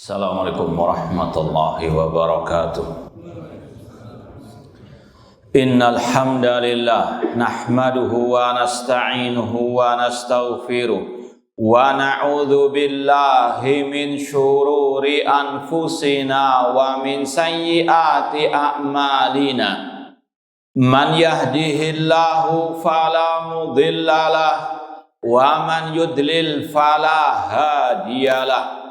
Assalamualaikum warahmatullahi wabarakatuh. Innal hamdalillah nahmaduhu wa nasta'inuhu wa nastaghfiruh wa na'udzu billahi min syururi anfusina wa min sayyiati a'malina. Man yahdihillahu fala mudhillalah wa man yudlil fala hadiyalah.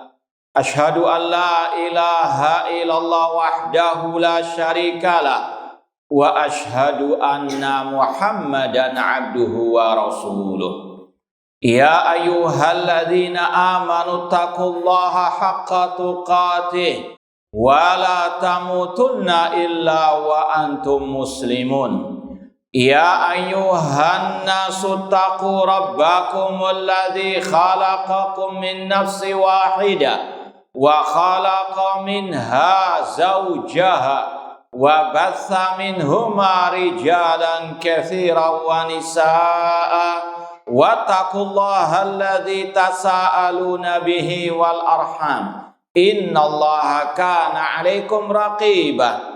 Asyhadu an la ilaha illallah wahdahu la syarikalah wa asyhadu anna Muhammadan abduhu wa rasuluh. Ya ayyuhalladzina amanu taqullaha haqqa tuqatih wa la tamutunna illa wa antum muslimun. Ya ayyuhan nasu taqu rabbakum alladzi khalaqakum min nafsin wahidah wa khalaqa minha zawjaha wa batha minhuma rijalan katsiran wa nisaa wattaqullaha alladzi tasaaluna bihi wal arham innallaha kana 'alaikum raqiba.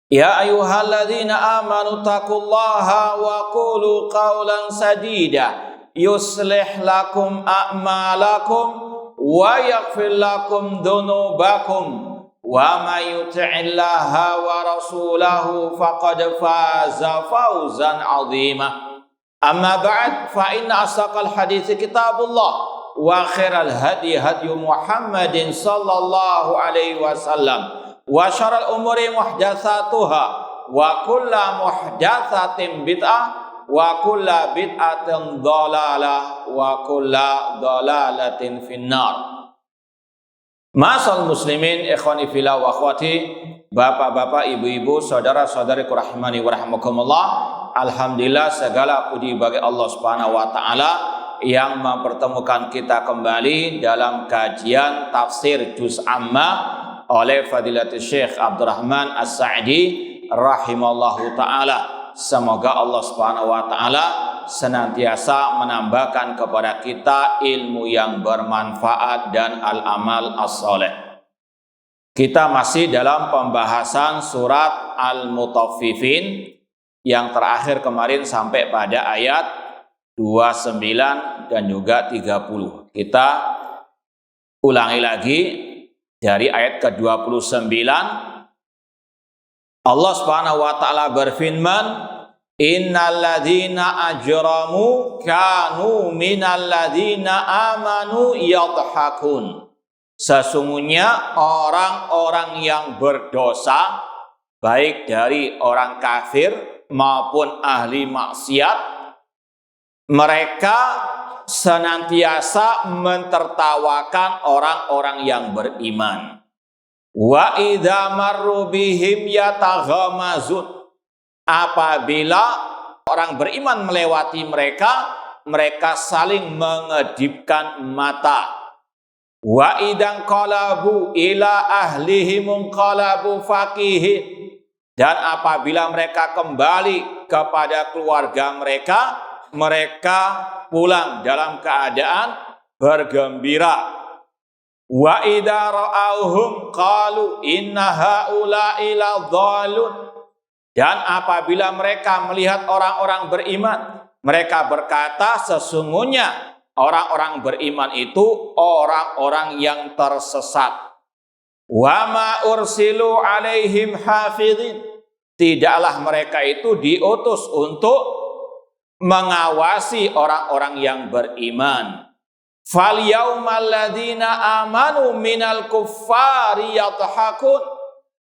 Ya ayyuhalladzina amanu taqullaha wa qulu qawlan sadida yuslih lakum a'malakum wa yaghfir lakum dhunubakum wa may yuti'illaha wa rasulahu faqad faza fawzan 'azima. Amma ba'd, fa inna asdaqal haditsi kitabullah wa khairal hadi hadyu Muhammadin sallallahu alaihi wasallam wa syarrul umuri muhdatsatuha wa kullu muhdatsatin bid'ah wa kullu bid'atin dhalalah wa kullu dhalalatin finnar. Ma'asal muslimin ikhwani fillah wa akhwati, bapak-bapak, ibu-ibu, saudara-saudariku rahimani wa rahimakumullah. Alhamdulillah, segala puji bagi Allah Subhanahu wa taala yang mempertemukan kita kembali dalam kajian tafsir juz amma oleh Fadilatul Syekh Abdurrahman As-Sa'di rahimallahu taala. Semoga Allah Subhanahu wa taala senantiasa menambahkan kepada kita ilmu yang bermanfaat dan al-amal as-saleh. Kita masih dalam pembahasan surat Al-Mutaffifin yang terakhir kemarin sampai pada ayat 29 dan juga 30. Kita ulangi lagi dari ayat ke-29. Allah Subhanahu wa taala berfirman, innalladzina ajramu kanu minalladzina amanu yadhakun. Sesungguhnya orang-orang yang berdosa, baik dari orang kafir maupun ahli maksiat, mereka senantiasa mentertawakan orang-orang yang beriman. Wa idza marru bihim yataghamazun. Apabila orang beriman melewati mereka, mereka saling mengedipkan mata. Wa idzan qalabu ila ahlihim qalabu faqihin. Dan apabila mereka kembali kepada keluarga mereka, mereka pulang dalam keadaan bergembira. Wa idza ra'awhum qalu inna haula'i ladhalun. Dan apabila mereka melihat orang-orang beriman, mereka berkata, sesungguhnya orang-orang beriman itu orang-orang yang tersesat. Wa ma ursilu alaihim hafidhin. Tidaklah mereka itu diutus untuk mengawasi orang-orang yang beriman. Fal yaumal ladzina amanu minal kuffari yadhakun.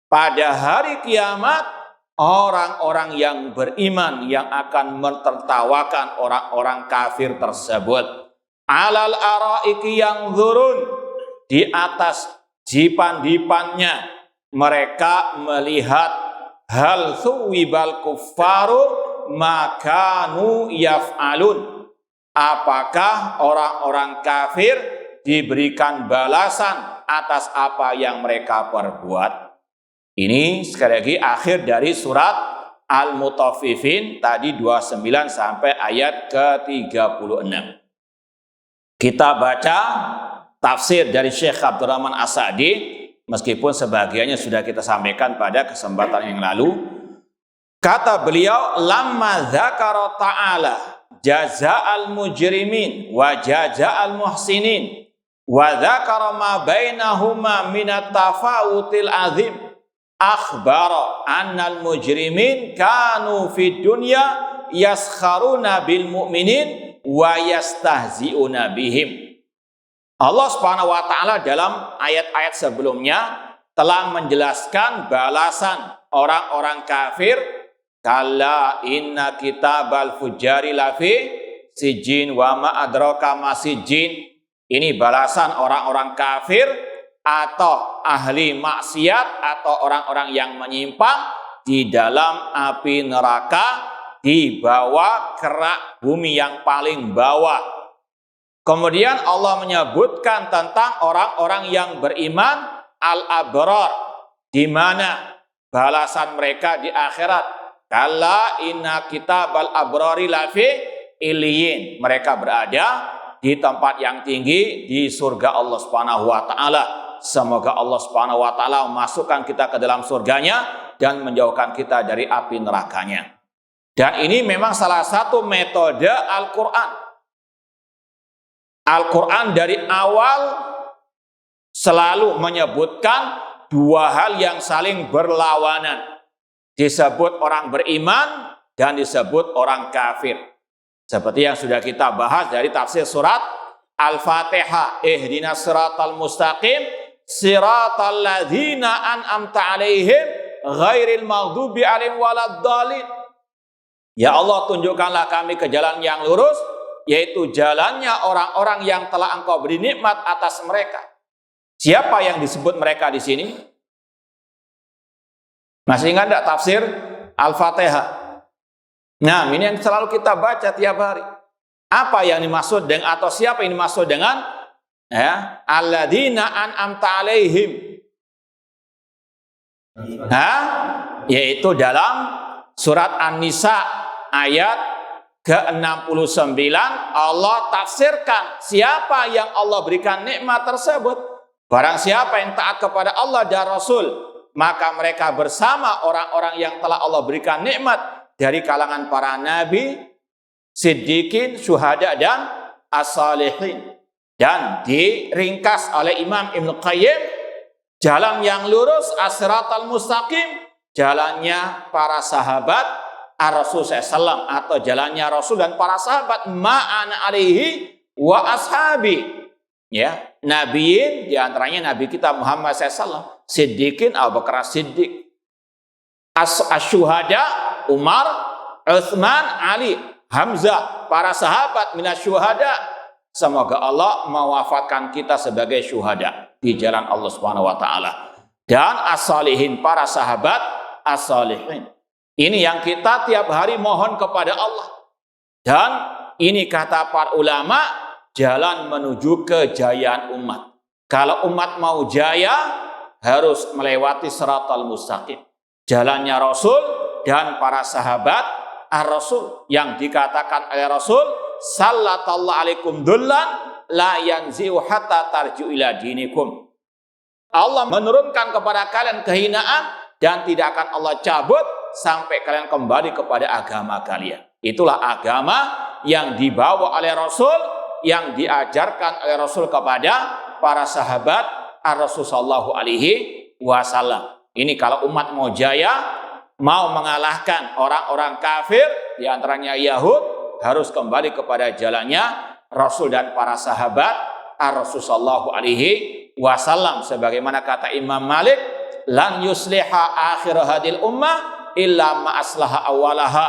Pada hari kiamat, orang-orang yang beriman yang akan mentertawakan orang-orang kafir tersebut. Alal araiki yang zurun, di atas dipan-dipannya mereka melihat hal thuwibal kuffaru makanu yaf'alun. Apakah orang-orang kafir diberikan balasan atas apa yang mereka perbuat? Ini sekali lagi akhir dari surat Al-Mutaffifin tadi 29 sampai ayat ke-36. Kita baca tafsir dari Syekh Abdurrahman As-Sa'di, meskipun sebagiannya sudah kita sampaikan pada kesempatan yang lalu. Kata beliau, lamma dzakara ta'ala jaza'al mujrimin wa jaza'al muhsinin wa dzakara ma bainahuma minat tafawutil azim akhbara annal mujrimin kanu fid dunya yaskharuna bil mu'minin wa yastahzi'una bihim. Allah Subhanahu wa taala dalam ayat-ayat sebelumnya telah menjelaskan balasan orang-orang kafir. Kalla inna kitabal fujari lafi sijin wa ma adraka ma sijin. Ini balasan orang-orang kafir atau ahli maksiat atau orang-orang yang menyimpang di dalam api neraka di bawah kerak bumi yang paling bawah. Kemudian Allah menyebutkan tentang orang-orang yang beriman al-abrar, di mana balasan mereka di akhirat. Kalla inna kitabal abrari lafi iliyin. Mereka berada di tempat yang tinggi di surga Allah Subhanahu wa taala. Semoga Allah Subhanahu wa taala memasukkan kita ke dalam surganya dan menjauhkan kita dari api nerakanya. Dan ini memang salah satu metode Al-Qur'an. Al-Quran dari awal selalu menyebutkan dua hal yang saling berlawanan. Disebut orang beriman dan disebut orang kafir. Seperti yang sudah kita bahas dari tafsir surat Al-Fatihah. Ihdinas siratal mustaqim siratal ladzina an'amta alaihim ghairil maghdubi alaihim waladdallin. Ya Allah, tunjukkanlah kami ke jalan yang lurus, yaitu jalannya orang-orang yang telah Engkau beri nikmat atas mereka. Siapa yang disebut mereka di sini? Masih ingat tidak tafsir Al-Fatihah? Nah, ini yang selalu kita baca tiap hari. Apa yang dimaksud dengan, atau siapa yang dimaksud dengan alladzina an'amta alaihim? Yaitu dalam surat An-Nisa ayat ke-69 Allah tafsirkan siapa yang Allah berikan nikmat tersebut. Barang siapa yang taat kepada Allah dan Rasul, maka mereka bersama orang-orang yang telah Allah berikan nikmat dari kalangan para nabi, siddiqin, syuhada, dan as-salihin. Dan diringkas oleh Imam Ibnu Qayyim, jalan yang lurus as-siratal mustaqim, jalannya para sahabat Ar-Rasul SAW, atau jalannya Rasul dan para sahabat ma'ana alaihi wa ashabi. Ya, nabiin diantaranya Nabi kita Muhammad SAW, siddiqin Abu Bakar Siddiq, as-syuhada Umar, Utsman, Ali, Hamzah, para sahabat minasyuhada. Semoga Allah mewafatkan kita sebagai syuhada di jalan Allah Subhanahu wa taala. Dan as-salihin, para sahabat as-salihin. Ini yang kita tiap hari mohon kepada Allah. Dan ini kata para ulama, jalan menuju kejayaan umat. Kalau umat mau jaya, harus melewati siratal mustaqim. Jalannya Rasul dan para sahabat ar-Rasul, yang dikatakan oleh Rasul, sallallahu alaikum dullan la yanzi'u hatta tarju ila dinikum. Allah menurunkan kepada kalian kehinaan dan tidak akan Allah cabut sampai kalian kembali kepada agama kalian. Itulah agama yang dibawa oleh Rasul, yang diajarkan oleh Rasul kepada para sahabat ar-Rasul sallallahu alaihi wasallam. Ini kalau umat mau jaya, mau mengalahkan orang-orang kafir, diantaranya Yahud, harus kembali kepada jalannya Rasul dan para sahabat ar-Rasul sallallahu alaihi wasallam. Sebagaimana kata Imam Malik, lan yusliha akhir hadil ummah illa ma aslaha awalaha.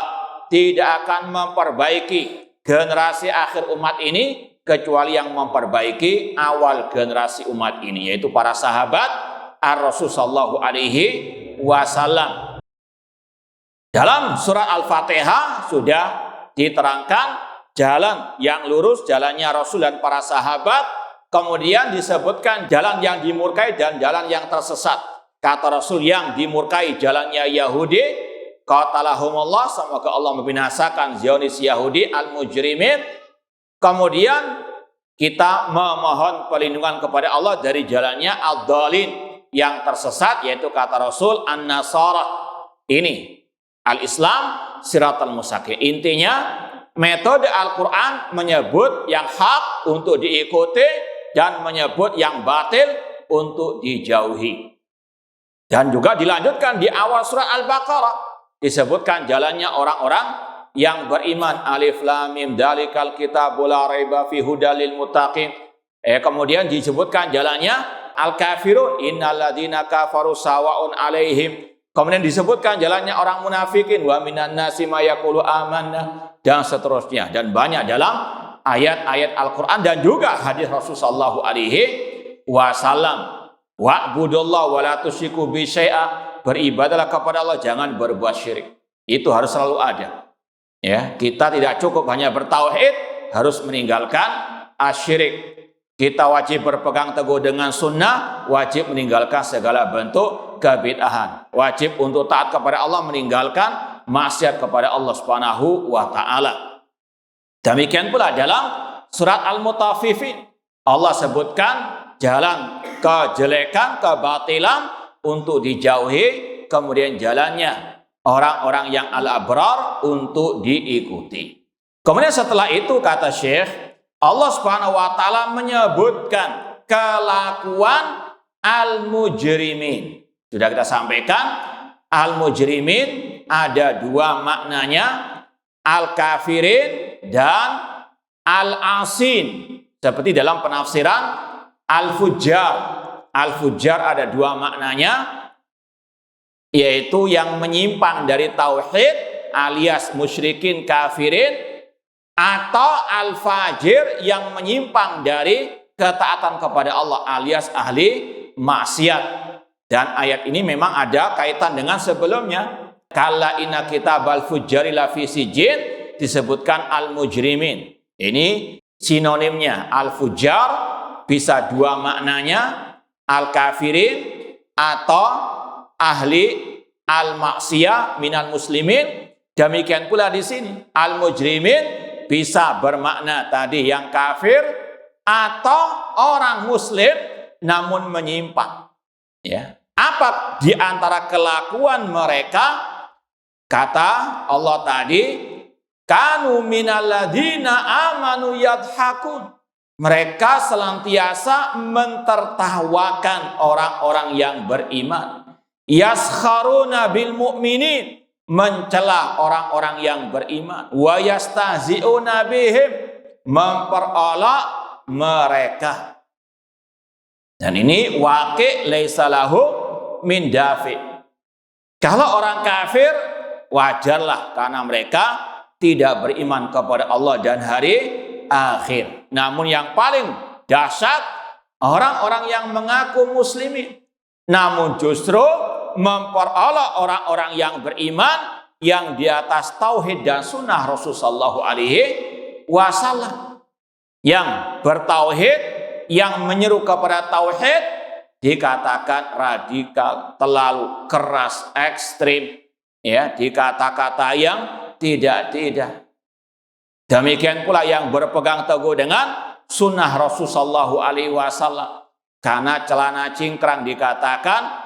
Tidak akan memperbaiki generasi akhir umat ini kecuali yang memperbaiki awal generasi umat ini, yaitu para sahabat ar-Rasul sallallahu alaihi wasallam. Dalam surah Al-Fatihah sudah diterangkan jalan yang lurus, jalannya Rasul dan para sahabat. Kemudian disebutkan jalan yang dimurkai dan jalan yang tersesat. Kata Rasul, yang dimurkai jalannya Yahudi, qatalahumullah, semoga Allah membinasakan Zionis Yahudi al-mujrimin. Kemudian kita memohon perlindungan kepada Allah dari jalannya ad-dhalin, yang tersesat, yaitu kata Rasul an-nasara. Ini al-Islam siratal mustaqim. Intinya metode Al-Quran menyebut yang hak untuk diikuti dan menyebut yang batil untuk dijauhi. Dan juga dilanjutkan di awal surah Al-Baqarah, disebutkan jalannya orang-orang yang beriman. Alif lam mim dzalikal kitabul la raiba fihi hudal lil muttaqin. Kemudian disebutkan jalannya al-kafirun, innalladzina kafaru sawaun alaihim. Kemudian disebutkan jalannya orang munafikin, wa minan nasi may yaqulu amanna, dan seterusnya. Dan banyak dalam ayat-ayat Al-Quran dan juga hadis Rasulullah sallallahu alaihi wasallam. Wa'budullaha wa la tusyriku bihi syai'a, beribadahlah kepada Allah, jangan berbuat syirik. Itu harus selalu ada. Ya, kita tidak cukup hanya bertauhid, harus meninggalkan asyirik. Kita wajib berpegang teguh dengan sunnah, wajib meninggalkan segala bentuk kebid'ahan. Wajib untuk taat kepada Allah, meninggalkan maksiat kepada Allah Subhanahu wa taala. Demikian pula dalam surat Al-Mutaffifin, Allah sebutkan jalan kejelekan, kebatilan untuk dijauhi, kemudian jalannya orang-orang yang al-abrar untuk diikuti. Kemudian setelah itu kata Syekh, Allah Subhanahu wa taala menyebutkan kelakuan al-mujrimin. Sudah kita sampaikan, al-mujrimin ada dua maknanya, al-kafirin dan al-asin. Seperti dalam penafsiran al-fujjar. Al-fujjar ada dua maknanya, yaitu yang menyimpang dari tauhid alias musyrikin kafirin, atau al-fajir yang menyimpang dari ketaatan kepada Allah alias ahli maksiat. Dan ayat ini memang ada kaitan dengan sebelumnya. Kalla inna kitabal fujjari lafi sijjin, disebutkan al-mujrimin. Ini sinonimnya. Al-fujjar bisa dua maknanya, al-kafirin atau ahli al-maksiyah minal muslimin. Demikian pula di sini al-mujrimin bisa bermakna tadi yang kafir atau orang muslim namun menyimpang. Ya. Apa di antara kelakuan mereka? Kata Allah tadi, kanu minalladzina amanu yadhakun. Mereka senantiasa mentertawakan orang-orang yang beriman. Yaskharuna bil mu'minin, mencela orang-orang yang beriman. Wa yastahzi'una bihim, memperolok mereka. Dan ini waqi' laisa lahu min dafi. Kalau orang kafir wajarlah karena mereka tidak beriman kepada Allah dan hari akhir. Namun yang paling dahsyat orang-orang yang mengaku muslimin namun justru memperolok orang-orang yang beriman yang di atas tauhid dan sunnah Rasulullah sallallahu alaihi wasallam, yang bertauhid, yang menyeru kepada tauhid, dikatakan radikal, terlalu keras, ekstrim, ya, di kata-kata yang tidak. Demikian pula yang berpegang teguh dengan sunnah Rasulullah sallallahu alaihi wasallam, karena celana cingkrang dikatakan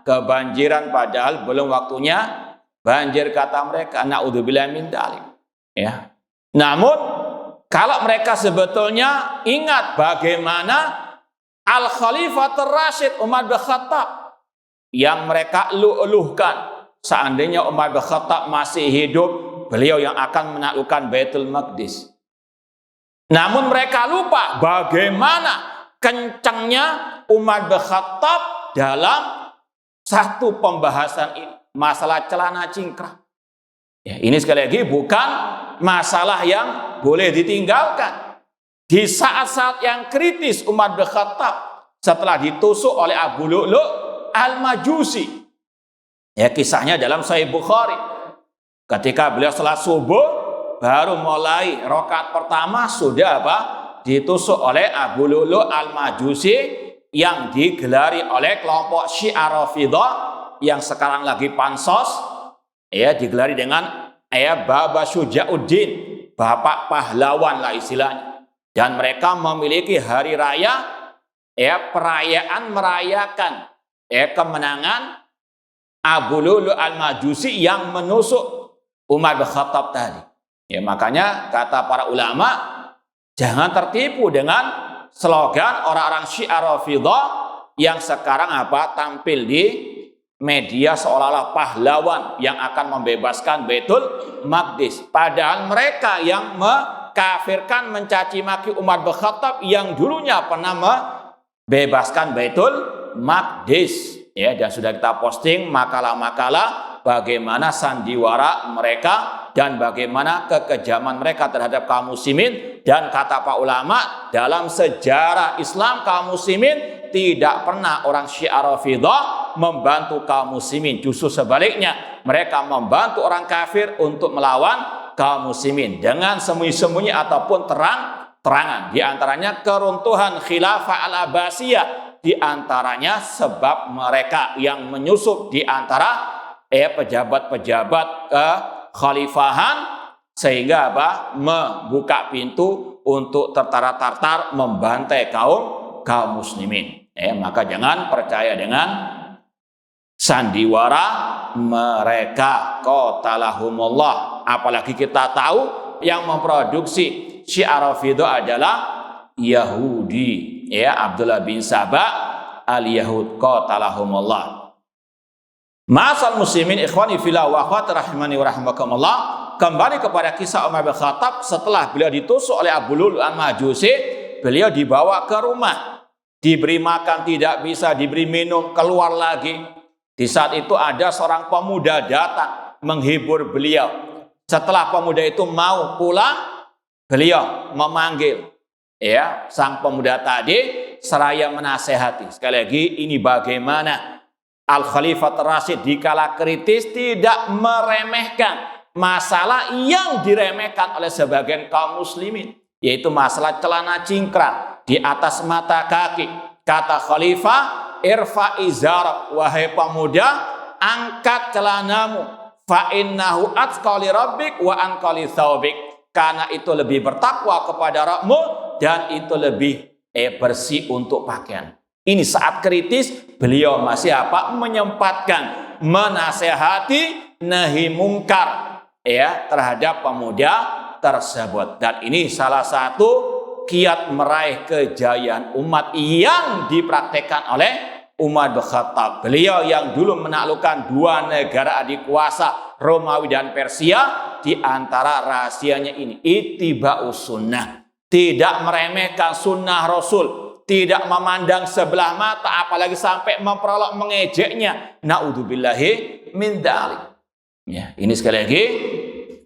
kebanjiran padahal belum waktunya banjir, kata mereka. Na'udzubillah min dzalik. Ya. Namun kalau mereka sebetulnya ingat bagaimana Al-Khalifatur Rasyid Umar bin Khattab yang mereka eluh-eluhkan, seandainya Umar bin Khattab masih hidup, beliau yang akan menaklukkan Baitul Maqdis. Namun mereka lupa bagaimana kencangnya Umar bin Khattab dalam satu pembahasan ini, masalah celana cingkrang. Ya, ini sekali lagi bukan masalah yang boleh ditinggalkan. Di saat-saat yang kritis Umar bin Khattab setelah ditusuk oleh Abu Lu'lu' al-Majusi. Ya, kisahnya dalam Sahih Bukhari. Ketika beliau salat subuh, baru mulai rakaat pertama sudah ditusuk oleh Abu Lu'lu' al-Majusi yang digelari oleh kelompok Syiah Rafidhah yang sekarang lagi pansos, ya, digelari dengan Baba Syuja'uddin, bapak pahlawan lah istilahnya. Dan mereka memiliki hari raya, perayaan merayakan kemenangan Abu Lu'lu' al-Majusi yang menusuk Umar bin Khattab tadi. Makanya kata para ulama, jangan tertipu dengan slogan orang-orang Syiah Rafidhah yang sekarang tampil di media seolah-olah pahlawan yang akan membebaskan Baitul Maqdis. Padahal mereka yang kafirkan, mencaci maki Umar bin Khattab yang dulunya pernah membebaskan Baitul Maqdis. Dan sudah kita posting makalah-makalah bagaimana sandiwara mereka dan bagaimana kekejaman mereka terhadap kaum muslimin. Dan kata Pak ulama, dalam sejarah Islam kaum muslimin tidak pernah orang Syiah Rafidhah membantu kaum muslimin. Justru sebaliknya, mereka membantu orang kafir untuk melawan kaum muslimin dengan sembunyi-sembunyi ataupun terang-terangan. Di antaranya keruntuhan Khilafah Al-Abbasiyah, di antaranya sebab mereka yang menyusup di antara pejabat-pejabat kekhalifahan sehingga membuka pintu untuk tertara-tartar membantai kaum muslimin. Maka jangan percaya dengan sandiwara mereka. Qatalahumullah. Apalagi kita tahu yang memproduksi Syiah Rafidhah adalah Yahudi, Abdullah bin Saba al-Yahud. Qatalahumullah. Ma'asal muslimin ikhwani fillah wa akhwati rahimani wa rahimakumullah. Kembali kepada kisah Umar bin Khattab. Setelah beliau ditusuk oleh Abu Lu'lu' al-Majusi, beliau dibawa ke rumah, diberi makan tidak bisa, diberi minum, keluar lagi. Di saat itu ada seorang pemuda datang menghibur beliau. Setelah pemuda itu mau pulang, beliau memanggil sang pemuda tadi seraya menasehati. Sekali lagi, ini bagaimana Al-Khalifah Rasyid dikala kritis tidak meremehkan masalah yang diremehkan oleh sebagian kaum muslimin, yaitu masalah celana cingkrang di atas mata kaki. Kata Khalifah, irfa izarak, wahai pemuda, angkat celanamu, fa innahu atqa li rabbik wa anqa li thawbik, karena itu lebih bertakwa kepada Rabbmu dan itu lebih bersih untuk pakaian. Ini saat kritis beliau masih menyempatkan menasehati nahi mungkar terhadap pemuda tersebut. Dan ini salah satu kiat meraih kejayaan umat yang dipraktekkan oleh Umar bin Khattab. Beliau yang dulu menaklukkan dua negara adikuasa, Romawi dan Persia, di antara rahasianya ini ittiba'us sunnah, tidak meremehkan sunnah Rasul, tidak memandang sebelah mata, apalagi sampai memperolok mengejeknya. Na'udzubillahi min dzalik. Ini sekali lagi,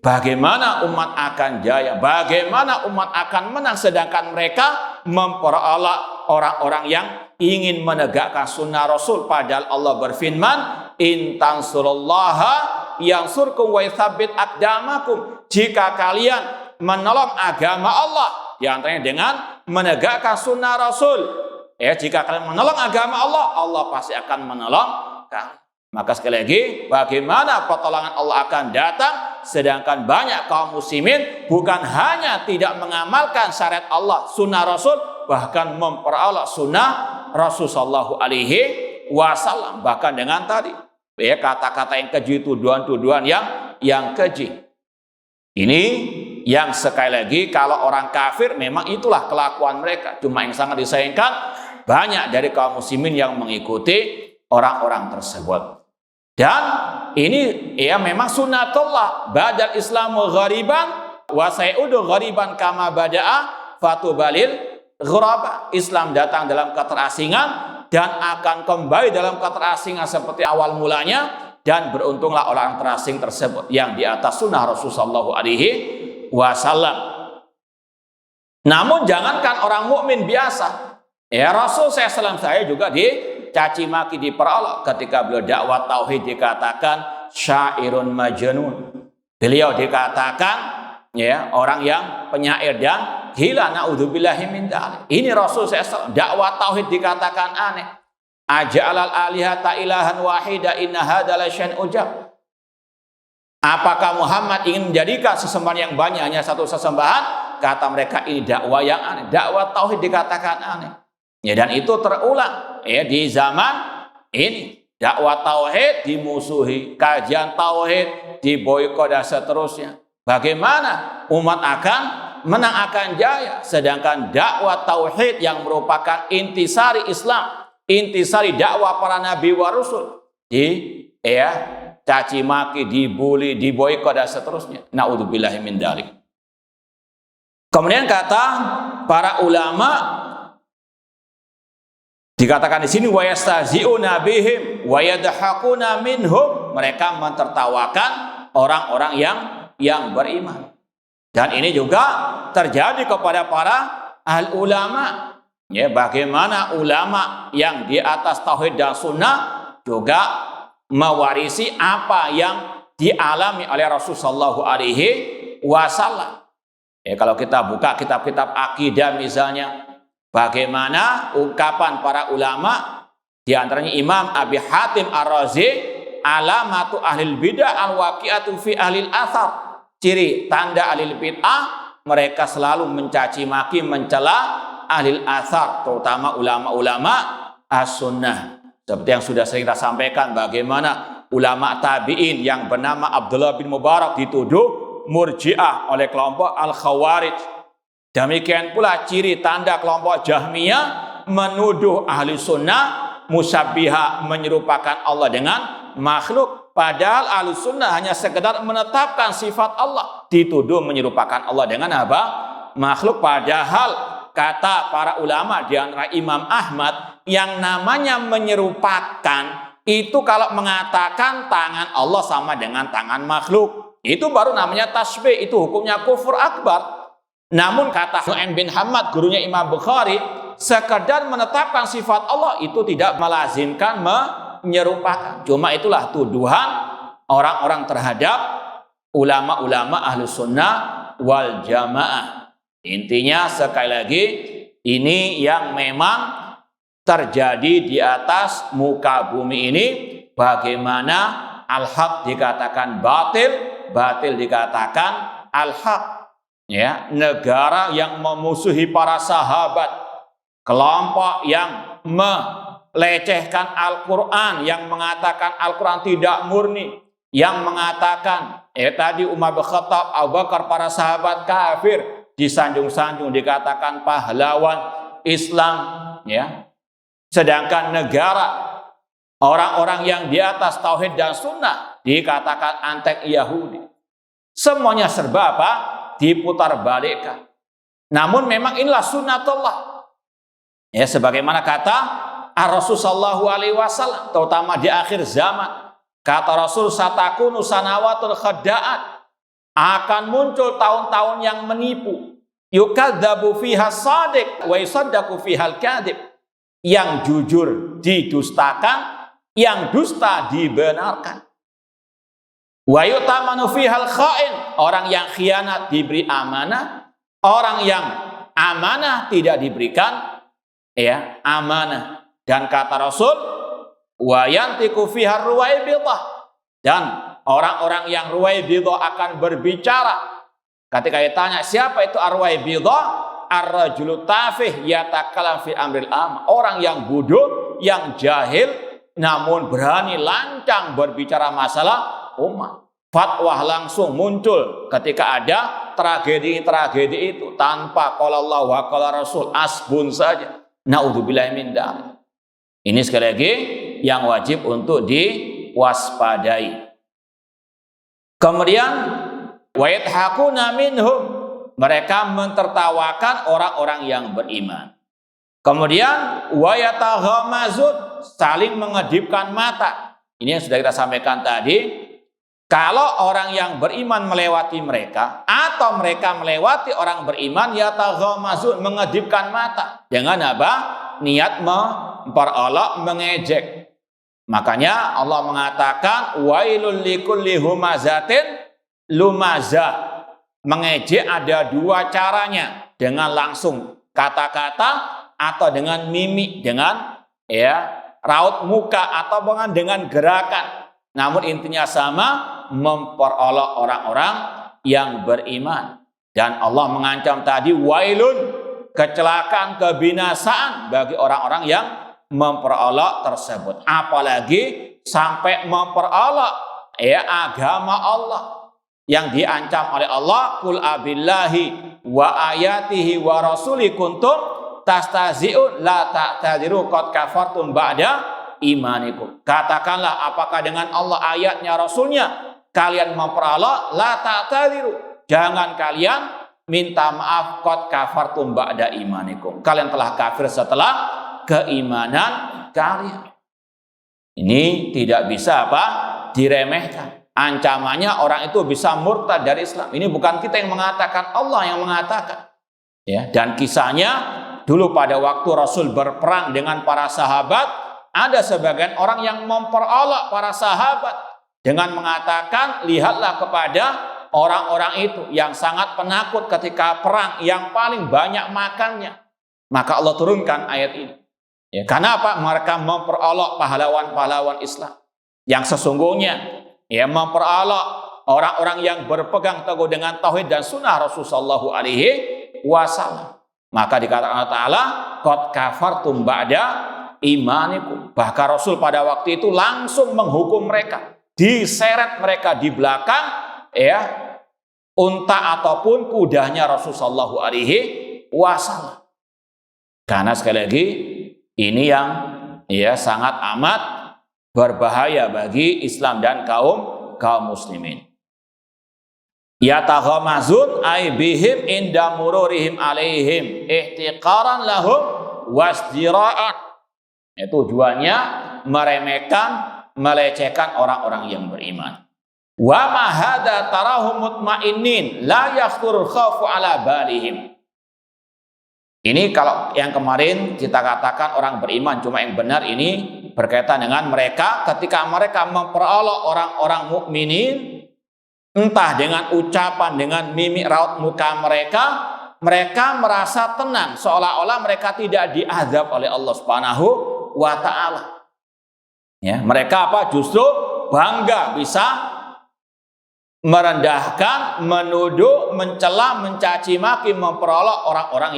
bagaimana umat akan jaya, bagaimana umat akan menang, sedangkan mereka memperolok orang-orang yang ingin menegakkan sunnah Rasul. Padahal Allah berfirman, in tansurullaha yansurkum wa yutsabbit aqdamakum. Jika kalian menolong agama Allah, di antaranya dengan menegakkan sunnah Rasul, jika kalian menolong agama Allah, Allah pasti akan menolong kalian. Maka sekali lagi, bagaimana pertolongan Allah akan datang, sedangkan banyak kaum muslimin bukan hanya tidak mengamalkan syariat Allah, sunnah Rasul, bahkan memperolok sunnah Rasul sallallahu alaihi wasallam, bahkan dengan tadi kata-kata yang keji, tuduhan-tuduhan yang keji. Ini yang sekali lagi, kalau orang kafir memang itulah kelakuan mereka. Cuma yang sangat disayangkan, banyak dari kaum muslimin yang mengikuti orang-orang tersebut. Dan ini memang sunnatullah, badal islamu ghariban wa sayudu ghariban kama bada'a fatubalil ghuraba. Islam datang dalam keterasingan dan akan kembali dalam keterasingan seperti awal mulanya, dan beruntunglah orang terasing tersebut yang di atas sunnah Rasulullah sallallahu alaihi wasallam. Namun jangankan orang mukmin biasa, Rasul SAW saya juga dicaci maki, diperolok ketika beliau dakwah tauhid, dikatakan syairun majnun. Beliau dikatakan orang yang penyair dan gila, naudzubillahi min dzalik. Ini Rasul SAW dakwah tauhid dikatakan aneh. Aja'alal alihata ilahan wahida inna hadza la syai'un ujab. Apakah Muhammad ingin menjadikan sesembahan yang banyak hanya satu sesembahan? kata mereka ini dakwah yang aneh. Dakwah tauhid dikatakan aneh. Ya, dan itu terulang ya di zaman ini. Dakwah tauhid dimusuhi, kajian tauhid diboikot dan seterusnya. Bagaimana umat akan menang, akan jaya, sedangkan dakwah tauhid yang merupakan intisari Islam, intisari dakwah para nabi wa rasul, caci maki, dibully, diboikot dan seterusnya. Naudzubillahi min dzalik. Kemudian kata para ulama, dikatakan di sini wa yastazi'una bihim wa yadhakuna minhum, mereka mentertawakan orang-orang yang beriman. Dan ini juga terjadi kepada para ahli ulama. Ya, bagaimana ulama yang di atas tauhid dan sunnah juga mewarisi apa yang dialami oleh Rasulullah SAW. Ya, kalau kita buka kitab-kitab akidah misalnya, bagaimana ungkapan para ulama, di antaranya Imam Abi Hatim Ar-Razi, alamatu ahlil bid'ah al-waqi'atu fi ahlil athar. Ciri tanda ahlil bid'ah, mereka selalu mencaci maki, mencela ahlil athar, terutama ulama-ulama as-sunnah. Seperti yang sudah sering kita sampaikan, bagaimana ulama tabi'in yang bernama Abdullah bin Mubarak dituduh murji'ah oleh kelompok al-khawarij. Demikian pula ciri tanda kelompok Jahmiyah menuduh ahli sunnah musyabbihah, menyerupakan Allah dengan makhluk. Padahal ahli sunnah hanya sekedar menetapkan sifat Allah, dituduh menyerupakan Allah dengan apa? Makhluk. Padahal kata para ulama di antara Imam Ahmad, yang namanya menyerupakan itu kalau mengatakan tangan Allah sama dengan tangan makhluk, itu baru namanya tasbih, itu hukumnya kufur akbar. Namun kata Nu'aim bin Hamad, gurunya Imam Bukhari, sekedar menetapkan sifat Allah itu tidak melazimkan menyerupakan. Cuma itulah tuduhan orang-orang terhadap ulama-ulama ahlu sunnah wal jamaah. Intinya sekali lagi, ini yang memang terjadi di atas muka bumi ini. Bagaimana al-haq dikatakan batil, batil dikatakan al-haq. Ya, negara yang memusuhi para sahabat, kelompok yang melecehkan Al-Quran, yang mengatakan Al-Quran tidak murni, yang mengatakan tadi Umar bin Khattab, Abu Bakar, para sahabat kafir, disanjung-sanjung, dikatakan pahlawan Islam, ya. Sedangkan negara, orang-orang yang di atas tauhid dan sunnah dikatakan antek Yahudi. Semuanya serba apa? Diputar balikkan. Namun memang inilah sunnatullah. Ya, sebagaimana kata Rasul sallallahu alaihi wasallam, terutama di akhir zaman, kata Rasul, satakunu sanawatul khadda'at, akan muncul tahun-tahun yang menipu. Yukadzabu fiha shadiq wa yusaddaqu fihal kadhib. Yang jujur didustakan, yang dusta dibenarkan. Wa yutamanu fihal kha'in, orang yang khianat diberi amanah, orang yang amanah tidak diberikan amanah. Dan kata Rasul, wa yantiqu fihar ruwaibidah, dan orang-orang yang ruwaibidah akan berbicara. Ketika ditanya siapa itu ar-ruwaibidah, ar-rajulu tafih yatakalam fi amril am, orang yang bodoh, yang jahil, namun berani lancang berbicara masalah umat. Fatwa langsung muncul ketika ada tragedi-tragedi itu, tanpa qala Allah wa qala Rasul, asbun saja. Naudzubillahi min dzalik. Ini sekali lagi yang wajib untuk diwaspadai. Kemudian wa yadhakuna minhum, mereka mentertawakan orang-orang yang beriman. Kemudian wa yataghamazun, saling mengedipkan mata. Ini yang sudah kita sampaikan tadi. Kalau orang yang beriman melewati mereka, atau mereka melewati orang beriman, yataghamazun, mengedipkan mata. Dengan apa? Niat memperolok, mengejek. Makanya Allah mengatakan wailul likulli humazatin lumazah. Mengejek ada dua caranya, dengan langsung kata-kata atau dengan mimik, dengan raut muka, atau dengan gerakan. Namun intinya sama, memperolok orang-orang yang beriman. Dan Allah mengancam tadi wailun, kecelakaan, kebinasaan bagi orang-orang yang memperolok tersebut. Apalagi sampai memperolok agama Allah yang diancam oleh Allah, qul abillahi wa ayatihi wa rasuli kuntum tastazi'un la ta'tadiru qad kafartum ba'da imanikum. Katakanlah, apakah dengan Allah, ayatnya, Rasulnya kalian memperolok, la ta'tadiru, jangan kalian minta maaf, qad kafartum ba'da imanikum, kalian telah kafir setelah keimanan kalian. Ini tidak bisa diremehkan. Ancamannya orang itu bisa murtad dari Islam. Ini bukan kita yang mengatakan, Allah yang mengatakan. Ya, dan kisahnya dulu pada waktu Rasul berperang dengan para sahabat, ada sebagian orang yang memperolok para sahabat dengan mengatakan, lihatlah kepada orang-orang itu yang sangat penakut ketika perang, yang paling banyak makannya. Maka Allah turunkan ayat ini. Ya, karena apa? Mereka memperolok pahlawan-pahlawan Islam yang sesungguhnya memperolok orang-orang yang berpegang teguh dengan tauhid dan sunnah Rasulullah SAW. Maka dikatakan Allah Ta'ala, qad kafartum ba'da imanikum. Bahkan Rasul pada waktu itu langsung menghukum mereka, diseret mereka di belakang unta ataupun kudanya Rasulullah SAW. Karena sekali lagi ini yang sangat amat berbahaya bagi Islam dan kaum muslimin. Yataghamazun ay bihim inda mururihim alaihim ihtiqaran lahum wasdira'an. Tujuannya meremehkan, melecehkan orang-orang yang beriman. Wa ma hadza tarahum mutmainnin la yakhturul khaufu ala balihim. Ini kalau yang kemarin kita katakan orang beriman cuma yang benar, ini berkaitan dengan mereka ketika mereka memperolok orang-orang mukminin, entah dengan ucapan, dengan mimik raut muka mereka, mereka merasa tenang, seolah-olah mereka tidak diazab oleh Allah Subhanahu wa Ta'ala. Ya, mereka justru bangga bisa merendahkan, menuduh, mencela, mencaci maki, memperolok orang-orang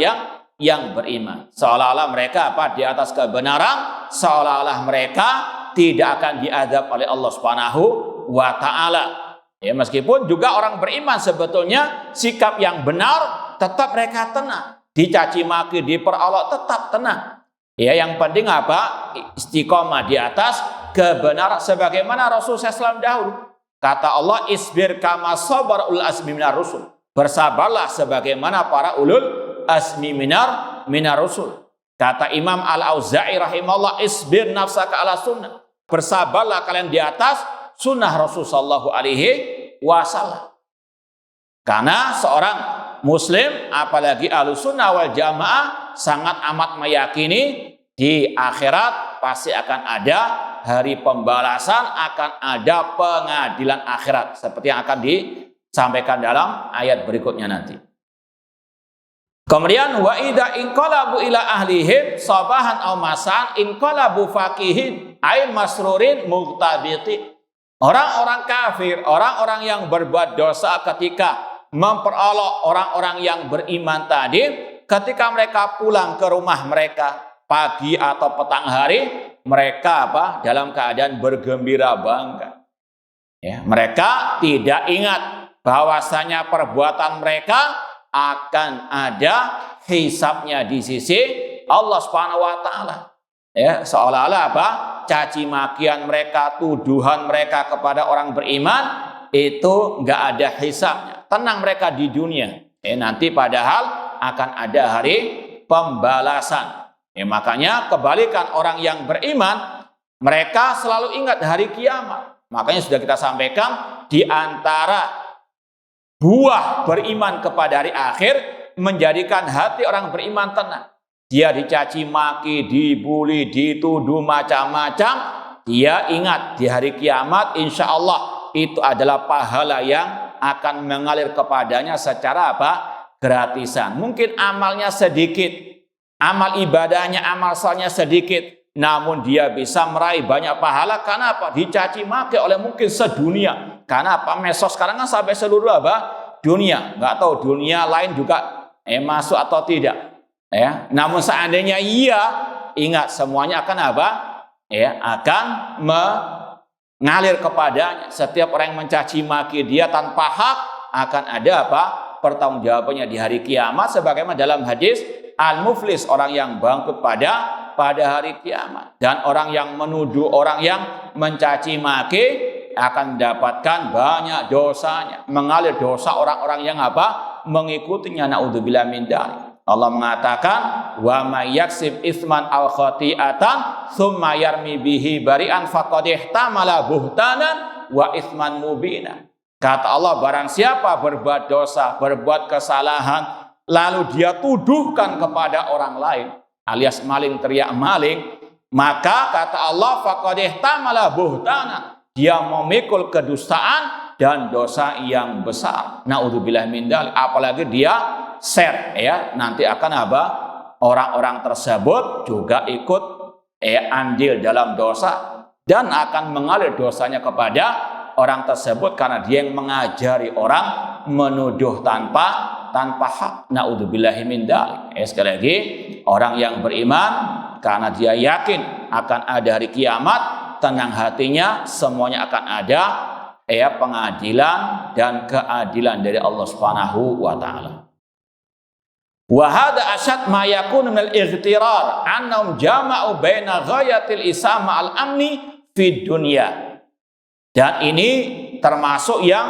yang beriman, seolah-olah mereka di atas kebenaran, seolah-olah mereka tidak akan diazab oleh Allah Subhanahu wa Ta'ala. Ya, meskipun juga orang beriman sebetulnya sikap yang benar, tetap mereka tenang, dicaci maki, diperolok, tetap tenang. Ya, yang penting istiqomah di atas kebenaran, sebagaimana Rasul SAW dahulu. Kata Allah, isbir kama sabar ulul azmi minar rusul, bersabarlah sebagaimana para ulul asmi minar rusul. Kata Imam Al-Auza'i rahimahullah, isbir nafsaka ala sunnah, bersabarlah kalian di atas sunnah Rasul sallallahu alaihi wasallam. Karena seorang muslim, apalagi ahlus sunnah wal jamaah, sangat amat meyakini di akhirat pasti akan ada hari pembalasan, akan ada pengadilan akhirat, seperti yang akan disampaikan dalam ayat berikutnya nanti. Kemudian wa idza inqalabu ila ahlihim sabahan aw masan inqalabu faqihin ay masrurin mughtabiti. Orang-orang kafir, orang-orang yang berbuat dosa ketika memperolok orang-orang yang beriman tadi, ketika mereka pulang ke rumah mereka pagi atau petang hari, mereka dalam keadaan bergembira bangga. Ya, mereka tidak ingat bahwasanya perbuatan mereka akan ada hisabnya di sisi Allah Subhanahu wa Ta'ala. Ya, seolah-olah caci makian mereka, tuduhan mereka kepada orang beriman itu enggak ada hisabnya. Tenang mereka di dunia. Nanti padahal akan ada hari pembalasan. Makanya kebalikan orang yang beriman, mereka selalu ingat hari kiamat. Makanya sudah kita sampaikan, di antara buah beriman kepada hari akhir menjadikan hati orang beriman tenang. Dia dicaci maki, dibully, dituduh macam-macam, dia ingat di hari kiamat insya Allah itu adalah pahala yang akan mengalir kepadanya secara gratisan. Mungkin amalnya sedikit, amal ibadahnya, amal salehnya sedikit, namun dia bisa meraih banyak pahala. Karena dicaci maki oleh mungkin sedunia. Karena medsos sekarang kan sampai seluruh dunia. Nggak tahu dunia lain juga masuk atau tidak. Ya, namun seandainya iya, ingat semuanya akan apa? Ya, akan mengalir kepadanya. Setiap orang yang mencaci maki dia tanpa hak akan ada apa? Pertanggungjawabannya di hari kiamat, sebagaimana dalam hadis al-muflis, orang yang bangkrut pada hari kiamat. Dan orang yang menuduh, orang yang mencaci maki akan mendapatkan banyak dosanya, mengalir dosa orang-orang yang apa? Mengikutinya. Naudzubillah min dzalik. Allah mengatakan, wa may yaksib itsman aw khati'atan tsumma yarmi bihi bari'an faqad ihtamala buhtanan wa itsman mubina. Kata Allah, barang siapa berbuat dosa, berbuat kesalahan, lalu dia tuduhkan kepada orang lain, alias maling teriak maling, maka kata Allah, faqad ihtamala buhtanan, dia memikul kedustaan dan dosa yang besar. Naudzubillah min dzalik. Apalagi dia share, ya, nanti akan apa? Orang-orang tersebut juga ikut andil dalam dosa dan akan mengalir dosanya kepada orang tersebut karena dia yang mengajari orang menuduh tanpa hak. Naudzubillahi min dzalik. Sekali lagi, orang yang beriman karena dia yakin akan ada hari kiamat, tenang hatinya, semuanya akan ada pengadilan dan keadilan dari Allah Subhanahu wa taala. Wa hadza asyad ma yakunu min al-ightirar annahum jama'u baina ghayatil isama al-amni fid dunya. Dan ini termasuk yang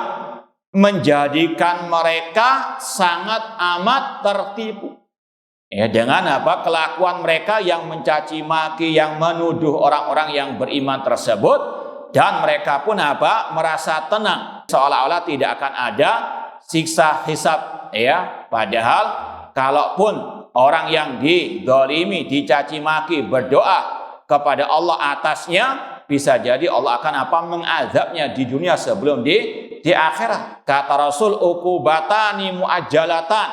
menjadikan mereka sangat amat tertipu. Dengan apa? Kelakuan mereka yang mencaci maki, yang menuduh orang-orang yang beriman tersebut, dan mereka pun apa? Merasa tenang, seolah-olah tidak akan ada siksa hisab, padahal kalaupun orang yang dizalimi, dicaci maki, berdoa kepada Allah atasnya, bisa jadi Allah akan apa? Mengazabnya di dunia sebelum di akhirat. Kata Rasul, uqubatani muajjalatan,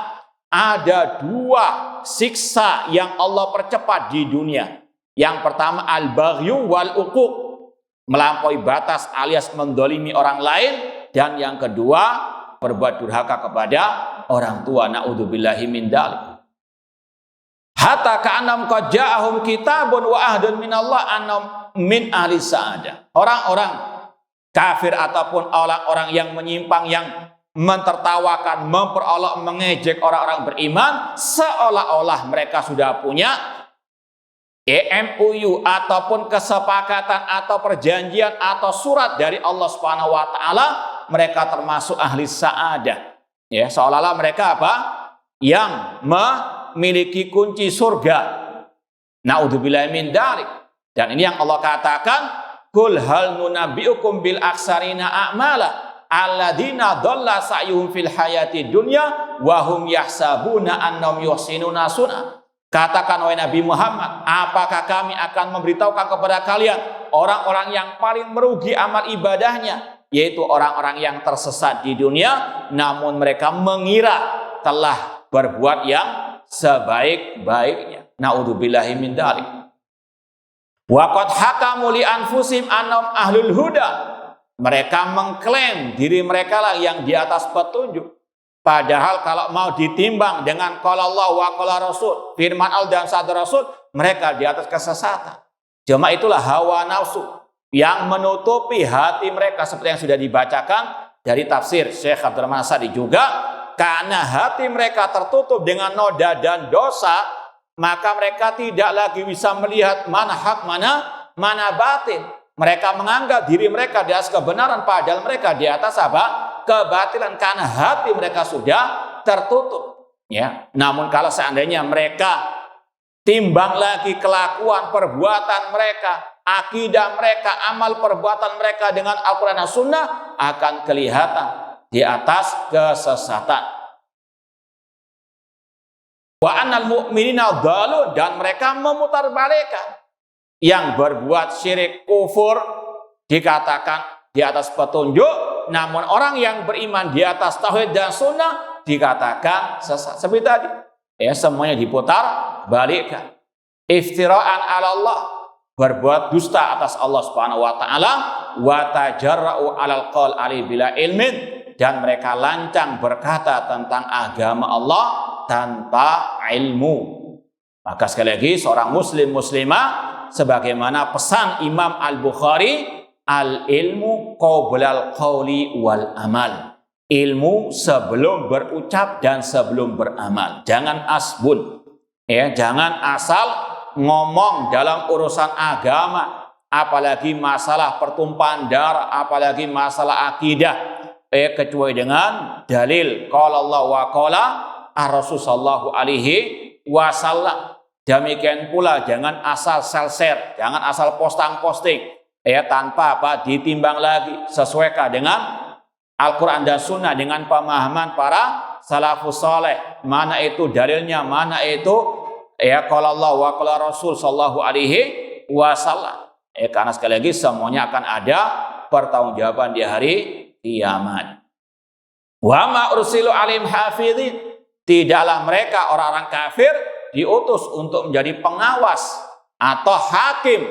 ada dua siksa yang Allah percepat di dunia. Yang pertama al-baghyu wal uquq, melampaui batas alias mendolimi orang lain, dan yang kedua berbuat durhaka kepada orang tua. Naudzubillahi min dzalik. Hatta ka'annam qad ja'ahum kitabun wa ahdun minallah annahum min ahli sa'adah. Orang-orang kafir ataupun orang-orang yang menyimpang, yang mentertawakan, memperolok, mengejek orang-orang beriman, seolah-olah mereka sudah punya MOU ataupun kesepakatan atau perjanjian atau surat dari Allah Subhanahu wa taala, mereka termasuk ahli sa'adah. Seolah-olah mereka apa? Yang memiliki kunci surga. Naudzubillahi min dzalik. Dan ini yang Allah katakan, qul hal nunabbiukum bil aksarina a'mala alladzina dhalla sa'yuhum fil hayati dunya wa hum yahsabuna annahum yuhsinuna sun'a. Katakan wahai Nabi Muhammad, apakah kami akan memberitahukan kepada kalian orang-orang yang paling merugi amal ibadahnya, yaitu orang-orang yang tersesat di dunia, namun mereka mengira telah berbuat yang sebaik-baiknya. Naudzubillahi min dzalik. Wa qad hakamu li anfusihim annahum ahlul huda. Mereka mengklaim diri mereka lah yang di atas petunjuk. Padahal kalau mau ditimbang dengan qala Allah wa qala Rasul, firman Allah dan sabda Rasul, mereka di atas kesesatan. Cuma itulah hawa nafsu yang menutupi hati mereka, seperti yang sudah dibacakan dari tafsir Syekh Abdul Rahman As-Sa'di juga, karena hati mereka tertutup dengan noda dan dosa, maka mereka tidak lagi bisa melihat mana hak, mana batin. Mereka menganggap diri mereka di atas kebenaran, padahal mereka di atas apa? Kebatilan, karena hati mereka sudah tertutup. Namun kalau seandainya mereka timbang lagi kelakuan perbuatan mereka, akidah mereka, amal perbuatan mereka dengan Al-Quran dan Sunnah, akan kelihatan di atas kesesatan. Wa annal mu'minina dhalun, dan mereka memutarbalikkan. Yang berbuat syirik, kufur dikatakan di atas petunjuk, namun orang yang beriman di atas tauhid dan sunnah dikatakan sesat. Seperti tadi, semuanya diputar balikkan. Iftira'an 'ala Allah, berbuat dusta atas Allah Subhanahu wa taala, wa tajarra'u 'alal qaul ali bila ilmin, dan mereka lancang berkata tentang agama Allah tanpa ilmu. Maka sekali lagi seorang muslim muslimah sebagaimana pesan Imam Al-Bukhari, al-ilmu qoblal qawli wal amal. Ilmu sebelum berucap dan sebelum beramal. Jangan asbun. Ya, jangan asal ngomong dalam urusan agama, apalagi masalah pertumpahan darah, apalagi masalah akidah, kecuali dengan dalil qala Allah wa qala ar-rasul sallallahu alaihi wasallam. Demikian pula jangan asal share, jangan asal posting tanpa ditimbang lagi, sesuaikan dengan Al-Quran dan Sunnah, dengan pemahaman para salafus saleh. Mana itu dalilnya, mana itu qala Allah wa qala Rasul sallallahu alaihi wasallam. Karena sekali lagi semuanya akan ada pertanggungjawaban di hari kiamat. Wa ma ursilu alaihim hafizin. Tidaklah mereka orang-orang kafir diutus untuk menjadi pengawas atau hakim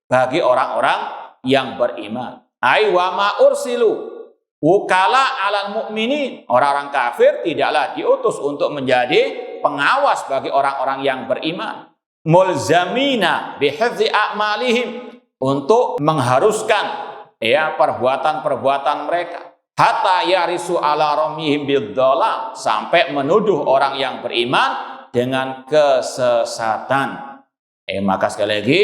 bagi orang-orang yang beriman. Ai wa ma ursilu wukala alal mu'minin. Orang-orang kafir tidaklah diutus untuk menjadi pengawas bagi orang-orang yang beriman. Mulzamina bihifzi a'malihim, untuk mengharuskan perbuatan-perbuatan mereka. Hatta yarisu ala ramihim bidzalam, sampai menuduh orang yang beriman dengan kesesatan. Maka sekali lagi,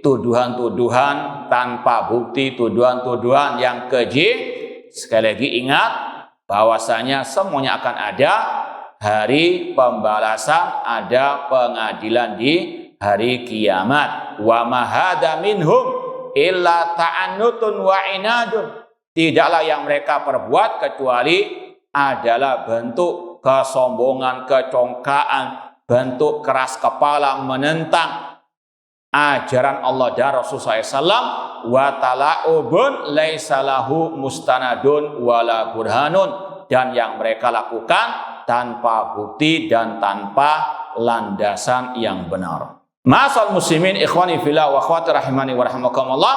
tuduhan-tuduhan tanpa bukti, tuduhan-tuduhan yang keji, sekali lagi ingat bahwasanya semuanya akan ada hari pembalasan, ada pengadilan di hari kiamat. Wa ma hadza minhum illa ta'annutun wa inadun. Tidaklah yang mereka perbuat kecuali adalah bentuk kesombongan, kecongkaan, bentuk keras kepala menentang ajaran Allah dan Rasulullah SAW. Wa tala'ubun laisa lahu mustanadun wala burhanun. Dan yang mereka lakukan tanpa bukti dan tanpa landasan yang benar. Ma'asal muslimin ikhwani fillah wa akhwati rahimani wa rahimakumullah.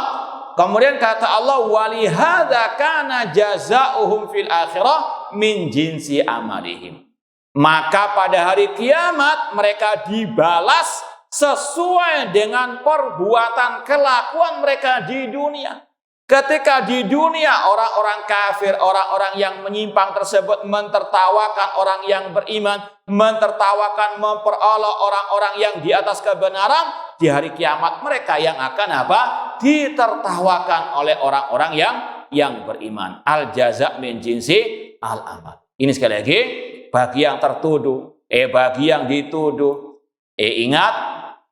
Kemudian kata Allah, walihadza kana jazaohum fil akhirah min jinsi amalihim. Maka pada hari kiamat mereka dibalas sesuai dengan perbuatan kelakuan mereka di dunia. Ketika di dunia orang-orang kafir, orang-orang yang menyimpang tersebut mentertawakan orang yang beriman, mentertawakan, memperolok orang-orang yang di atas kebenaran, di hari kiamat mereka yang akan ditertawakan oleh orang-orang yang beriman. Al jaza min jinsi al amal. Ini sekali lagi bagi yang tertuduh, bagi yang dituduh, ingat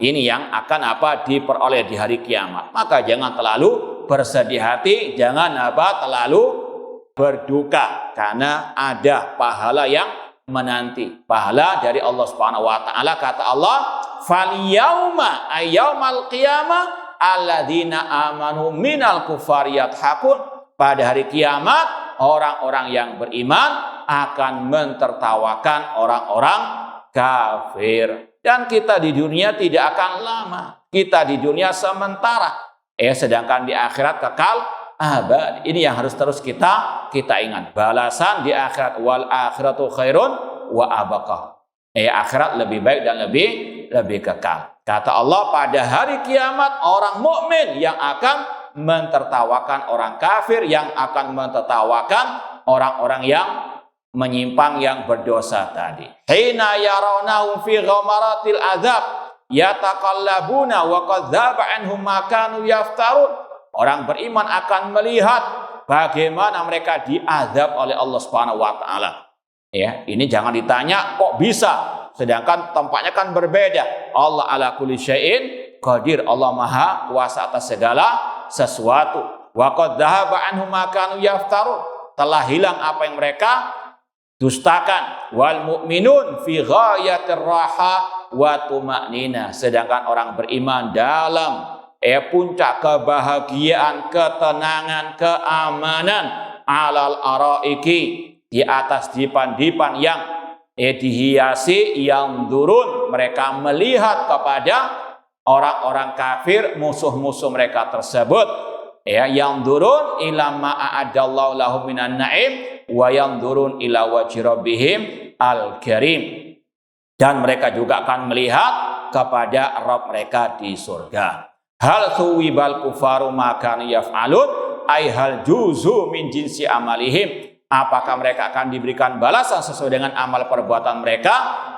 ini yang akan diperoleh di hari kiamat. Maka jangan terlalu bersedih hati, jangan terlalu berduka, karena ada pahala yang menanti, pahala dari Allah Subhanahu wa taala. Kata Allah, "Falyauma ayyaumal qiyamah alladzina amanu minal kufari yadhakun." Pada hari kiamat orang-orang yang beriman akan mentertawakan orang-orang kafir. Dan kita di dunia tidak akan lama. Kita di dunia sementara. Sedangkan di akhirat kekal abadi. Ini yang harus terus kita ingat. Balasan di akhirat, wal akhiratu khairun wa abaqah. Akhirat lebih baik dan lebih kekal. Kata Allah, pada hari kiamat orang mukmin yang akan mentertawakan orang kafir, yang akan mentertawakan orang-orang yang menyimpang, yang berdosa tadi. Hina yarawnahum fi ghamaratil azab yataqallabuna wa qad dzaba anhum ma kanu yaftarun. Orang beriman akan melihat bagaimana mereka diazab oleh Allah Subhanahu wa taala. Ini jangan ditanya kok bisa, sedangkan tempatnya kan berbeda. Allah ala kulli syai'in qadir. Allah Maha kuasa atas segala sesuatu. Wa qad dzaba anhum ma kanu yaftarun. Telah hilang apa yang mereka dustakan. Wal mu'minun fi ghayatir raha wa tuma'nina. Sedangkan orang beriman dalam puncak kebahagiaan, ketenangan, keamanan, alal araiki, di atas dipan-dipan yang dihiasi, yang turun, mereka melihat kepada orang-orang kafir, musuh-musuh mereka tersebut, yang turun ila ma a'adallahu lahum minan na'im, wa yanzurun ila wajhi rabbihim al-karim. Dan mereka juga akan melihat kepada Rabb mereka di surga. Hal thuwibal kufaru ma kanu yaf'alun ay hal juzu min jinsi amalihim. Apakah mereka akan diberikan balasan sesuai dengan amal perbuatan mereka?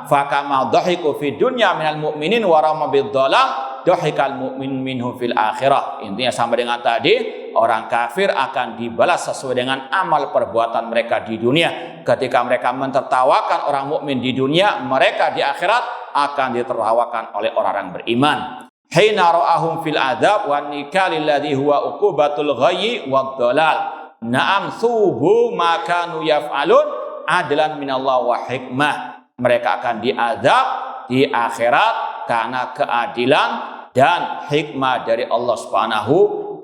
Fakama dhahiku fid dunya minal mu'minin wa rama bidzalam dhahikal mu'min minhu fil akhirah. Intinya sama dengan tadi, orang kafir akan dibalas sesuai dengan amal perbuatan mereka di dunia. Ketika mereka mentertawakan orang mukmin di dunia, mereka di akhirat akan ditertawakan oleh orang-orang beriman. Hina ra'ahum fil adzab wan nikalil ladzi huwa uqubatul ghayyi wad dhalal. Na'am subu ma kanu yaf'alun adlan minallah wa hikmah. Mereka akan diazab di akhirat karena keadilan dan hikmah dari Allah Subhanahu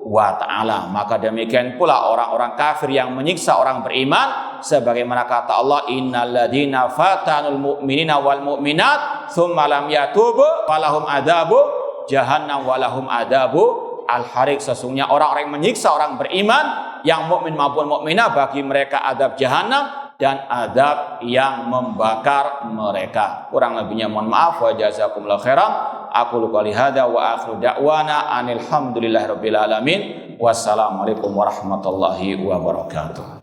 wa ta'ala. Maka demikian pula orang-orang kafir yang menyiksa orang beriman, sebagaimana kata Allah, innal ladzina fatanul mu'minina wal mu'minat tsumma lam yatubu falahum adzabu jahannam walahum adabu al-harik. Sesungguhnya orang-orang yang menyiksa orang beriman yang mukmin maupun mukminah, bagi mereka adab jahanam dan adab yang membakar mereka. Kurang lebihnya mohon maaf. Wa jazakumullahu khairan. Aku qouli hadza wa akhiru da'wana anil hamdulillahirabbil alamin. Wassalamualaikum warahmatullahi wabarakatuh.